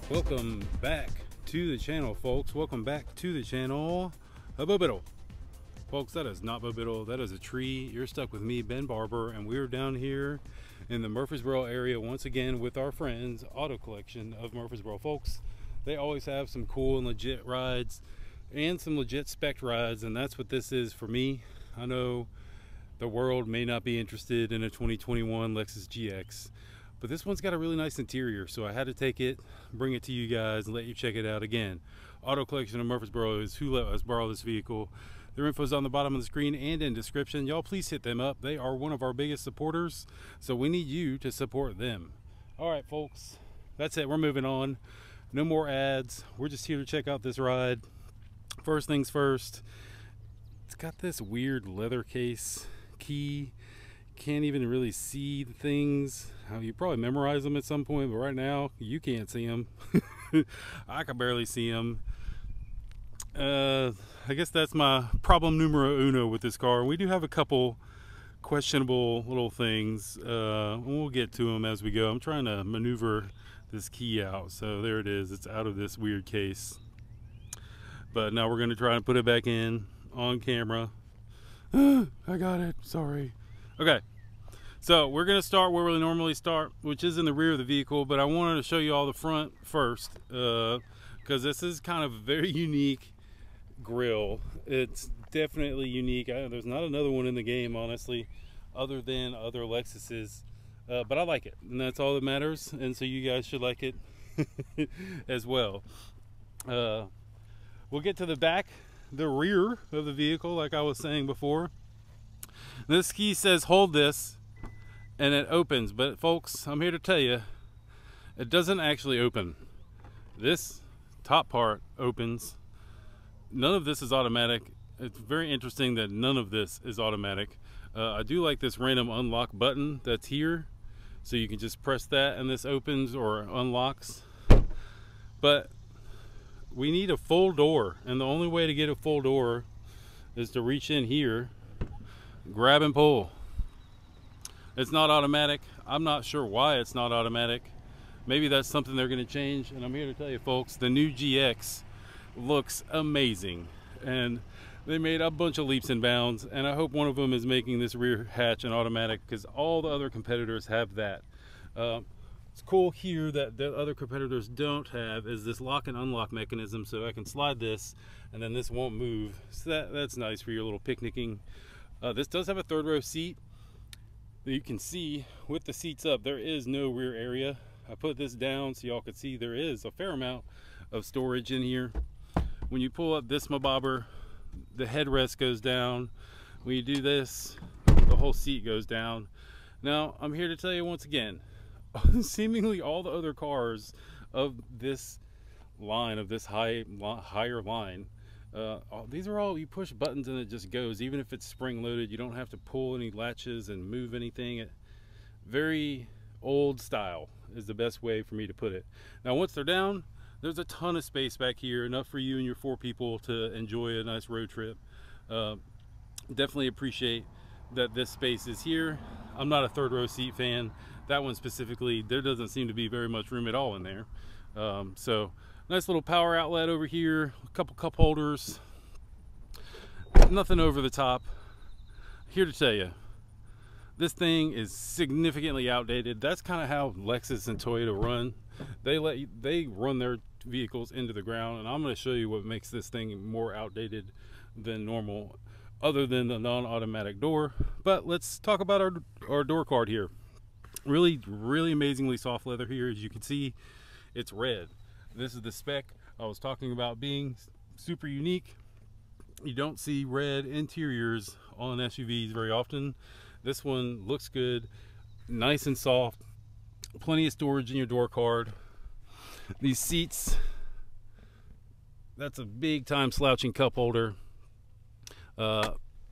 Welcome back to the channel, folks. Welcome back to the channel. Bobiddle. Folks, that is not Bobiddle. That is a tree. You're stuck with me, Ben Barber, and we're down here in the Murfreesboro area once again with our friends, Auto Collection of Murfreesboro. Folks, they always have some cool and legit rides and some legit spec rides, and that's what this is for me. I know the world may not be interested in a 2021 Lexus GX, but this one's got a really nice interior, so I had to take it, bring it to you guys, and let you check it out. Again, Auto Collection of Murfreesboro is who let us borrow this vehicle. Their info is on the bottom of the screen and in description. Y'all please hit them up. They are one of our biggest supporters, so we need you to support them. All right, folks, that's it. We're moving on. No more ads. We're just here to check out this ride. First things first, it's got this weird leather case key. Can't even really see the things. You probably memorize them at some point, but right now you can't see them. I can barely see them. I guess that's my problem numero uno with this car. We do have a couple questionable little things. We'll get to them as we go. I'm trying to maneuver this key out. So there it is. It's out of this weird case. But now we're going to try and put it back in on camera. I got it. Sorry. Okay, so we're going to start where we normally start, which is in the rear of the vehicle, but I wanted to show you all the front first because this is kind of a very unique grill. It's definitely unique. There's not another one in the game, honestly, other than other Lexuses, but I like it, and that's all that matters, and so you guys should like it as well. We'll get to the back, the rear of the vehicle, like I was saying before. This key says hold this and it opens, but folks, I'm here to tell you it doesn't actually open. This top part opens. None of this is automatic. It's very interesting that none of this is automatic. I do like this random unlock button that's here, so you can just press that and this opens or unlocks, but we need a full door, and the only way to get a full door is to reach in here, grab and pull. It's not automatic. I'm not sure why it's not automatic. Maybe that's something they're going to change, and I'm here to tell you, folks, the new GX looks amazing, and they made a bunch of leaps and bounds, and I hope one of them is making this rear hatch an automatic, because all the other competitors have that. It's cool here that the other competitors don't have is this lock and unlock mechanism, so I can slide this and then this won't move, so that's nice for your little picnicking. This does have a third row seat. You can see with the seats up there is no rear area. I put this down so y'all could see there is a fair amount of storage in here. When you pull up this mabobber, the headrest goes down. When you do this, the whole seat goes down. Now I'm here to tell you once again, seemingly all the other cars of this line, of this higher line, these are all, you push buttons and it just goes. Even if it's spring loaded, you don't have to pull any latches and move anything. Very old style is the best way for me to put it. Now once they're down, there's a ton of space back here, enough for you and your 4 people to enjoy a nice road trip. Definitely appreciate that this space is here. I'm not a third row seat fan. That one specifically, there doesn't seem to be very much room at all in there. So nice little power outlet over here, a couple cup holders, nothing over the top. Here to tell you, this thing is significantly outdated. That's kind of how Lexus and Toyota run. They run their vehicles into the ground, and I'm going to show you what makes this thing more outdated than normal, other than the non-automatic door. But let's talk about our door card here. Really amazingly soft leather here. As you can see, it's red. This is the spec I was talking about being super unique. You don't see red interiors on SUVs very often. This one looks good, nice and soft, plenty of storage in your door card. These seats, that's a big time slouching cup holder.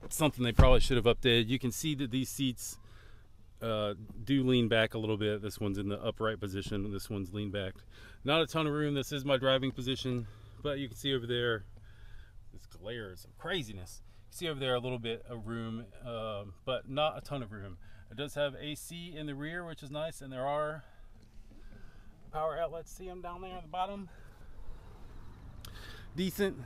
Something they probably should have updated. You can see that these seats do lean back a little bit. This one's in the upright position, this one's lean back. Not a ton of room. This is my driving position, but you can see over there, this glare is some craziness. You can see over there a little bit of room, but not a ton of room. It does have AC in the rear, which is nice, and there are power outlets. See them down there at the bottom? Decent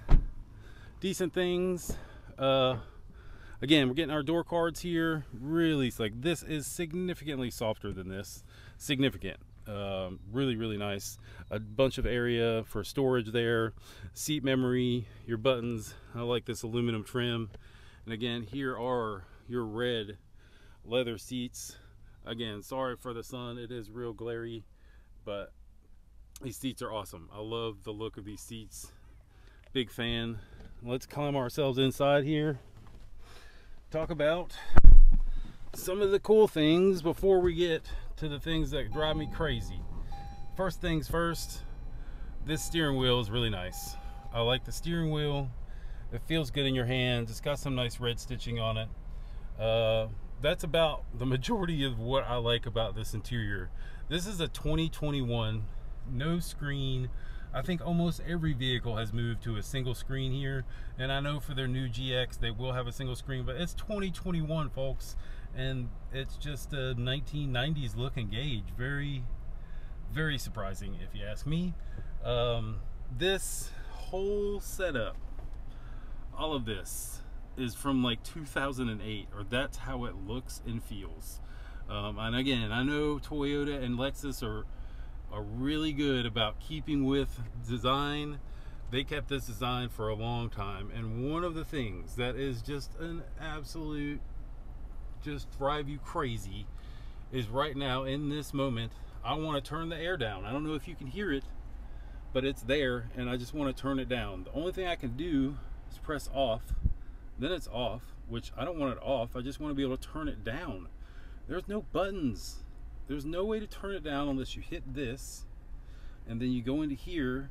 things. Again, we're getting our door cards here. Really, like, this is significantly softer than this. Significant. Really nice. A bunch of area for storage there. Seat memory, your buttons. I like this aluminum trim. And again, here are your red leather seats. Again, sorry for the sun, it is real glary, but these seats are awesome. I love the look of these seats. Big fan. Let's climb ourselves inside here. Talk about some of the cool things before we get to the things that drive me crazy. First things first, this steering wheel is really nice. I like the steering wheel. It feels good in your hands. It's got some nice red stitching on it. That's about the majority of what I like about this interior. This is a 2021, no screen. I think almost every vehicle has moved to a single screen here, and I know for their new GX they will have a single screen, but it's 2021, folks, and it's just a 1990s looking gauge. Very surprising if you ask me. This whole setup, all of this is from like 2008, or that's how it looks and feels. And again, I know Toyota and Lexus are really good about keeping with design. They kept this design for a long time, and one of the things that is just an absolute just drive you crazy is right now in this moment I want to turn the air down. I don't know if you can hear it, but it's there, and I just want to turn it down. The only thing I can do is press off, then it's off, which I don't want it off. I just want to be able to turn it down. There's no buttons. There's no way to turn it down unless you hit this, and then you go into here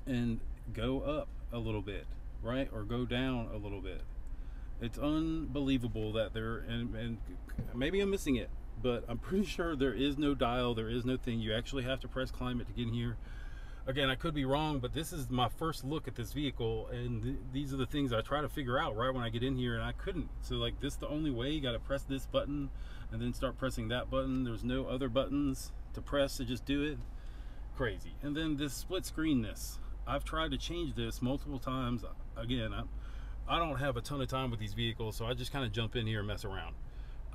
and go up a little bit, right? Or go down a little bit. It's unbelievable that and maybe I'm missing it, but I'm pretty sure there is no dial, there is no thing. You actually have to press climate to get in here. Again, I could be wrong, but this is my first look at this vehicle, and these are the things I try to figure out right when I get in here, and I couldn't. So like, this is the only way. You got to press this button and then start pressing that button. There's no other buttons to press to just do it. Crazy. And then this split screenness. I've tried to change this multiple times. Again, I don't have a ton of time with these vehicles, so I just kind of jump in here and mess around.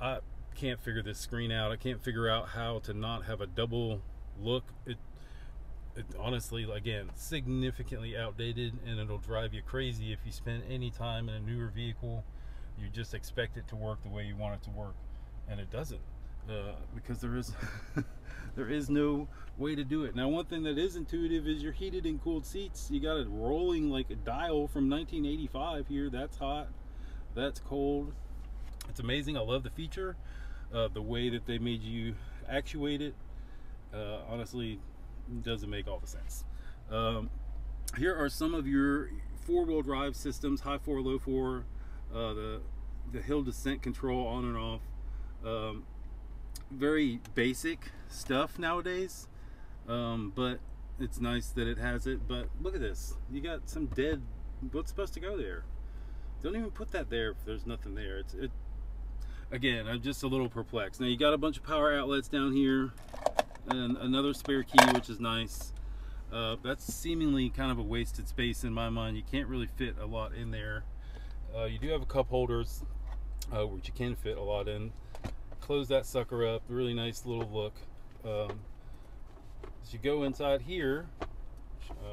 I can't figure this screen out. I can't figure out how to not have a double look. It honestly, again, significantly outdated, and it'll drive you crazy if you spend any time in a newer vehicle. You just expect it to work the way you want it to work, and it doesn't, because there is there is no way to do it. Now, one thing that is intuitive is your heated and cooled seats. You got it rolling like a dial from 1985 here. That's hot, that's cold. It's amazing. I love the feature, the way that they made you actuate it. Honestly, doesn't make all the sense. Here are some of your four-wheel drive systems: high 4, low 4, the hill descent control on and off. Very basic stuff nowadays, but it's nice that it has it. But look at this, you got some dead, what's supposed to go there? Don't even put that there if there's nothing there. Again, I'm just a little perplexed. Now you got a bunch of power outlets down here, and another spare key, which is nice. That's seemingly kind of a wasted space in my mind. You can't really fit a lot in there. You do have a cup holders, which you can fit a lot in. Close that sucker up. Really nice little look. As you go inside here,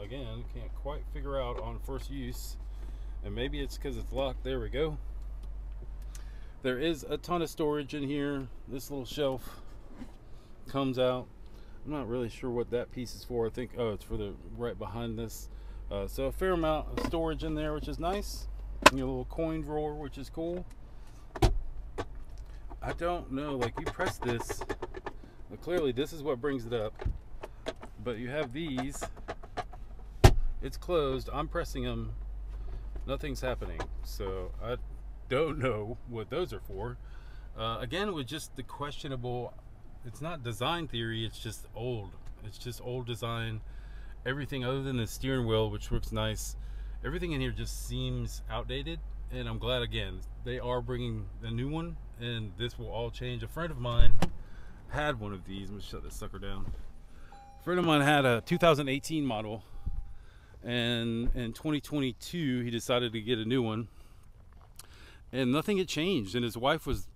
again, can't quite figure out on first use, and maybe it's because it's locked. There we go. There is a ton of storage in here. This little shelf comes out. I'm not really sure what that piece is for. I think, oh, it's for the right behind this. So a fair amount of storage in there, which is nice. And your little coin drawer, which is cool. I don't know, like, you press this, but clearly this is what brings it up. But you have these. It's closed. I'm pressing them. Nothing's happening. So I don't know what those are for. Again, with just the questionable, it's not design theory, it's just old. It's just old design. Everything other than the steering wheel, which looks nice, everything in here just seems outdated. And I'm glad, again, they are bringing a new one, and this will all change. A friend of mine had one of these. Let me shut this sucker down. A friend of mine had a 2018 model, and in 2022 he decided to get a new one, and nothing had changed, and his wife was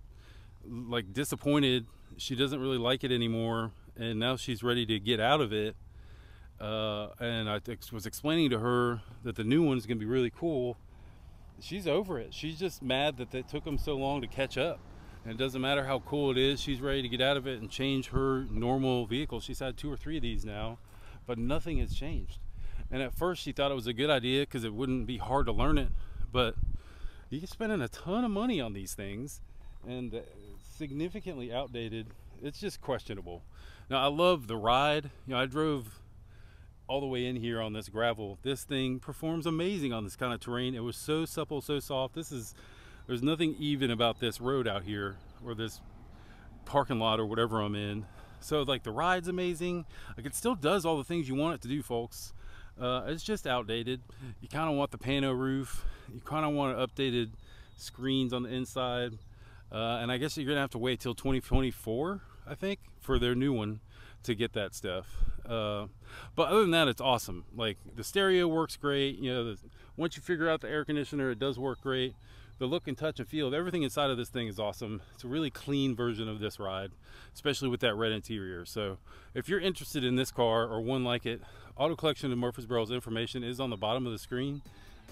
like disappointed. She doesn't really like it anymore, and now she's ready to get out of it. And I was explaining to her that the new one is going to be really cool. She's over it. She's just mad that it took them so long to catch up. And it doesn't matter how cool it is. She's ready to get out of it and change her normal vehicle. She's had 2 or 3 of these now, but nothing has changed. And at first she thought it was a good idea because it wouldn't be hard to learn it. But you're spending a ton of money on these things, and significantly outdated. It's just questionable. Now, I love the ride. You know, I drove all the way in here on this gravel. This thing performs amazing on this kind of terrain. It was so supple, so soft. There's nothing even about this road out here, or this parking lot, or whatever I'm in. So like, the ride's amazing. Like, it still does all the things you want it to do, folks. It's just outdated. You kind of want the pano roof. You kind of want updated screens on the inside. And I guess you're gonna have to wait till 2024, I think, for their new one to get that stuff. But other than that, it's awesome. Like, the stereo works great. You know, once you figure out the air conditioner, it does work great. The look and touch and feel of everything inside of this thing is awesome. It's a really clean version of this ride, especially with that red interior. So if you're interested in this car or one like it, Auto Collection of Murfreesboro's information is on the bottom of the screen.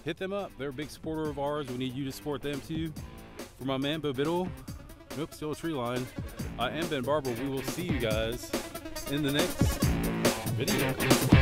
Hit them up. They're a big supporter of ours. We need you to support them too. For my man Bo Biddle, nope, still a tree line, I am Ben Barber. We will see you guys in the next video.